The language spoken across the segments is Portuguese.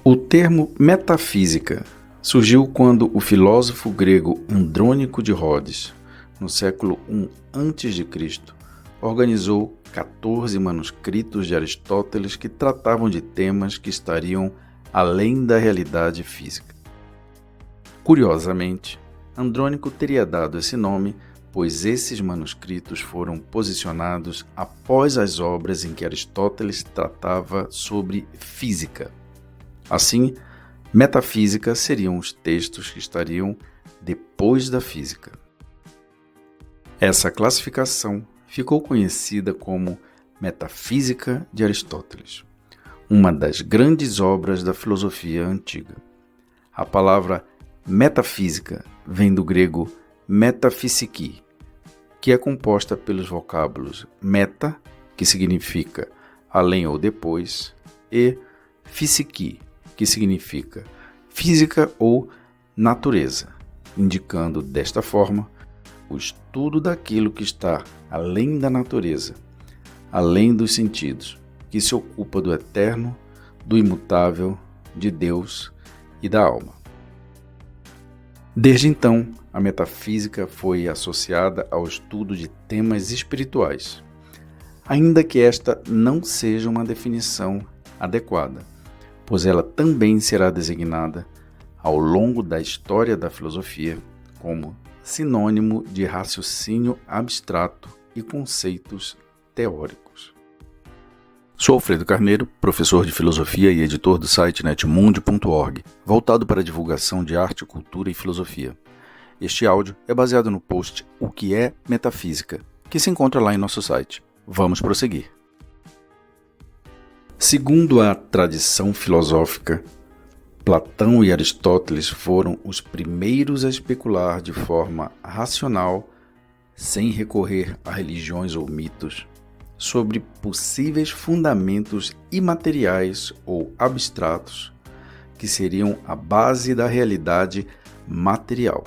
O termo metafísica surgiu quando o filósofo grego Andrônico de Rhodes, no século I a.C., organizou 14 manuscritos de Aristóteles que tratavam de temas que estariam além da realidade física. Curiosamente, Andrônico teria dado esse nome, pois esses manuscritos foram posicionados após as obras em que Aristóteles tratava sobre física. Assim, metafísica seriam os textos que estariam depois da física. Essa classificação ficou conhecida como Metafísica de Aristóteles, uma das grandes obras da filosofia antiga. A palavra metafísica vem do grego metafysiki, que é composta pelos vocábulos meta, que significa além ou depois, e physique, que significa física ou natureza, indicando desta forma o estudo daquilo que está além da natureza, além dos sentidos, que se ocupa do eterno, do imutável, de Deus e da alma. Desde então, a metafísica foi associada ao estudo de temas espirituais, ainda que esta não seja uma definição adequada, pois ela também será designada, ao longo da história da filosofia, como sinônimo de raciocínio abstrato e conceitos teóricos. Sou Alfredo Carneiro, professor de filosofia e editor do site netmundi.org, voltado para a divulgação de arte, cultura e filosofia. Este áudio é baseado no post O que é Metafísica, que se encontra lá em nosso site. Vamos prosseguir. Segundo a tradição filosófica, Platão e Aristóteles foram os primeiros a especular de forma racional, sem recorrer a religiões ou mitos, sobre possíveis fundamentos imateriais ou abstratos que seriam a base da realidade material.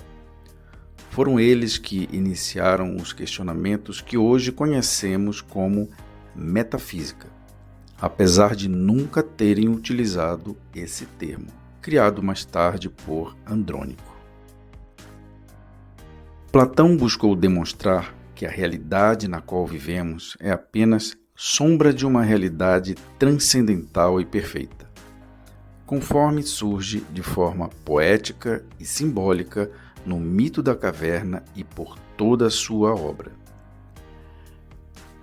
Foram eles que iniciaram os questionamentos que hoje conhecemos como metafísica, apesar de nunca terem utilizado esse termo, criado mais tarde por Andrônico. Platão buscou demonstrar que a realidade na qual vivemos é apenas sombra de uma realidade transcendental e perfeita, conforme surge de forma poética e simbólica no mito da caverna e por toda a sua obra.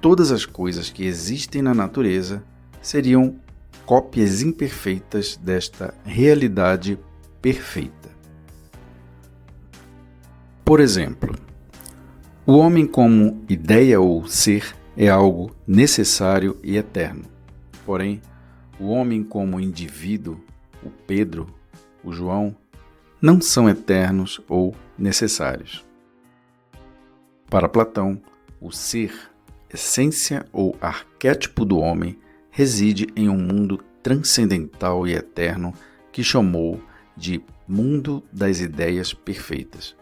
Todas as coisas que existem na natureza seriam cópias imperfeitas desta realidade perfeita. Por exemplo, o homem como ideia ou ser é algo necessário e eterno. Porém, o homem como indivíduo, o Pedro, o João, não são eternos ou necessários. Para Platão, o ser, essência ou arquétipo do homem, reside em um mundo transcendental e eterno que chamou de mundo das ideias perfeitas.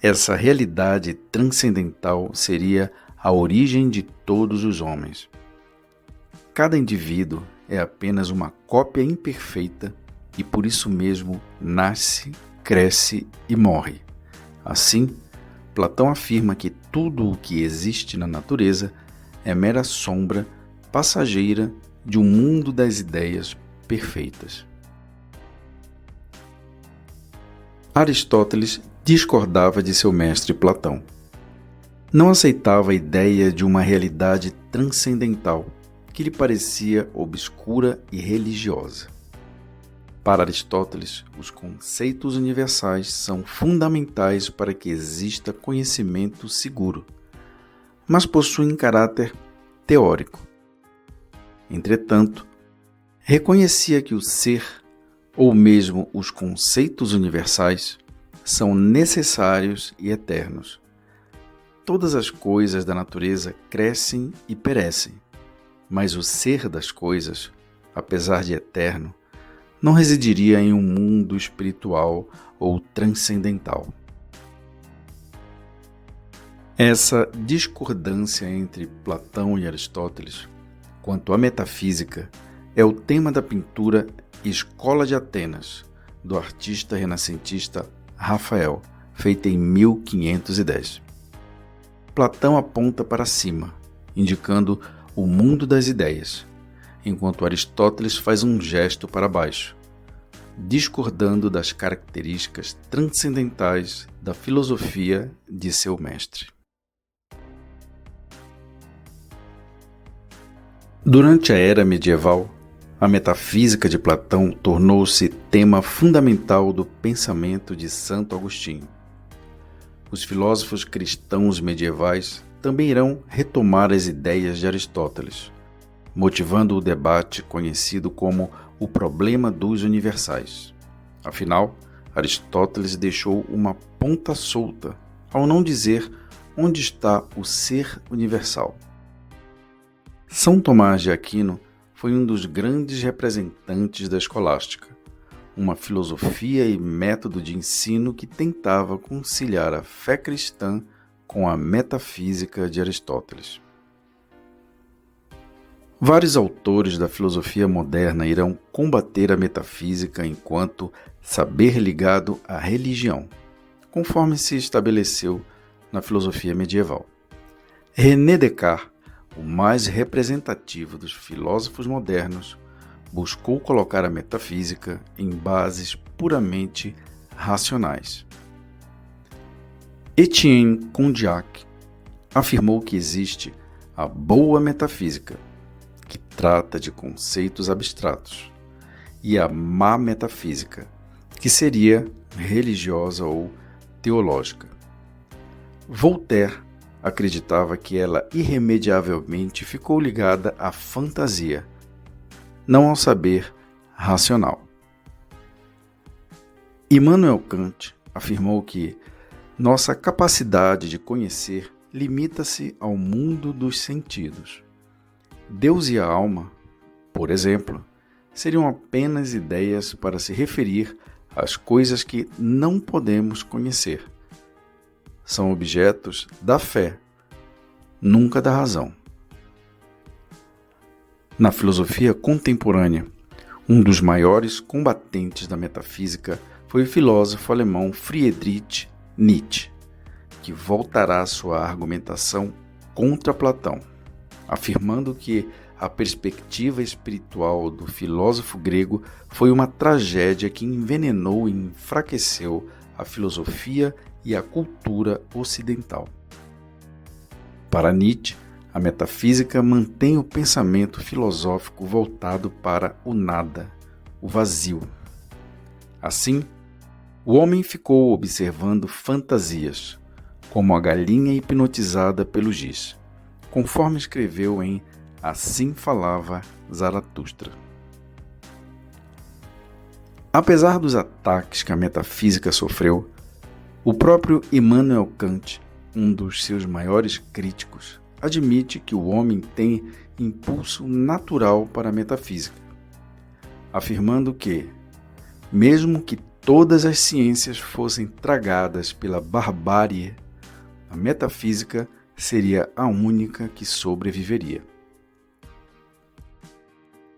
Essa realidade transcendental seria a origem de todos os homens. Cada indivíduo é apenas uma cópia imperfeita e por isso mesmo nasce, cresce e morre. Assim, Platão afirma que tudo o que existe na natureza é mera sombra passageira de um mundo das ideias perfeitas. Aristóteles discordava de seu mestre Platão. Não aceitava a ideia de uma realidade transcendental que lhe parecia obscura e religiosa. Para Aristóteles, os conceitos universais são fundamentais para que exista conhecimento seguro, mas possuem caráter teórico. Entretanto, reconhecia que o ser, ou mesmo os conceitos universais, são necessários e eternos. Todas as coisas da natureza crescem e perecem, mas o ser das coisas, apesar de eterno, não residiria em um mundo espiritual ou transcendental. Essa discordância entre Platão e Aristóteles quanto à metafísica é o tema da pintura Escola de Atenas, do artista renascentista Rafael, feita em 1510. Platão aponta para cima, indicando o mundo das ideias, enquanto Aristóteles faz um gesto para baixo, discordando das características transcendentais da filosofia de seu mestre. Durante a era medieval, a metafísica de Platão tornou-se tema fundamental do pensamento de Santo Agostinho. Os filósofos cristãos medievais também irão retomar as ideias de Aristóteles, motivando o debate conhecido como o problema dos universais. Afinal, Aristóteles deixou uma ponta solta ao não dizer onde está o ser universal. São Tomás de Aquino foi um dos grandes representantes da escolástica, uma filosofia e método de ensino que tentava conciliar a fé cristã com a metafísica de Aristóteles. Vários autores da filosofia moderna irão combater a metafísica enquanto saber ligado à religião, conforme se estabeleceu na filosofia medieval. René Descartes, o mais representativo dos filósofos modernos, buscou colocar a metafísica em bases puramente racionais. Etienne Condillac afirmou que existe a boa metafísica, que trata de conceitos abstratos, e a má metafísica, que seria religiosa ou teológica. Voltaire acreditava que ela irremediavelmente ficou ligada à fantasia, não ao saber racional. Immanuel Kant afirmou que nossa capacidade de conhecer limita-se ao mundo dos sentidos. Deus e a alma, por exemplo, seriam apenas ideias para se referir às coisas que não podemos conhecer. São objetos da fé, nunca da razão. Na filosofia contemporânea, um dos maiores combatentes da metafísica foi o filósofo alemão Friedrich Nietzsche, que voltará sua argumentação contra Platão, afirmando que a perspectiva espiritual do filósofo grego foi uma tragédia que envenenou e enfraqueceu a filosofia e a cultura ocidental. Para Nietzsche, a metafísica mantém o pensamento filosófico voltado para o nada, o vazio. Assim, o homem ficou observando fantasias, como a galinha hipnotizada pelo giz, conforme escreveu em Assim Falava Zaratustra. Apesar dos ataques que a metafísica sofreu, o próprio Immanuel Kant, um dos seus maiores críticos, admite que o homem tem impulso natural para a metafísica, afirmando que, mesmo que todas as ciências fossem tragadas pela barbárie, a metafísica seria a única que sobreviveria.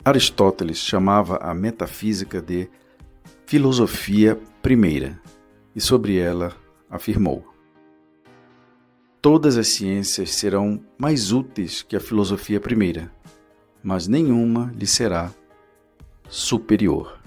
Aristóteles chamava a metafísica de filosofia primeira e sobre ela afirmou: todas as ciências serão mais úteis que a filosofia primeira, mas nenhuma lhe será superior.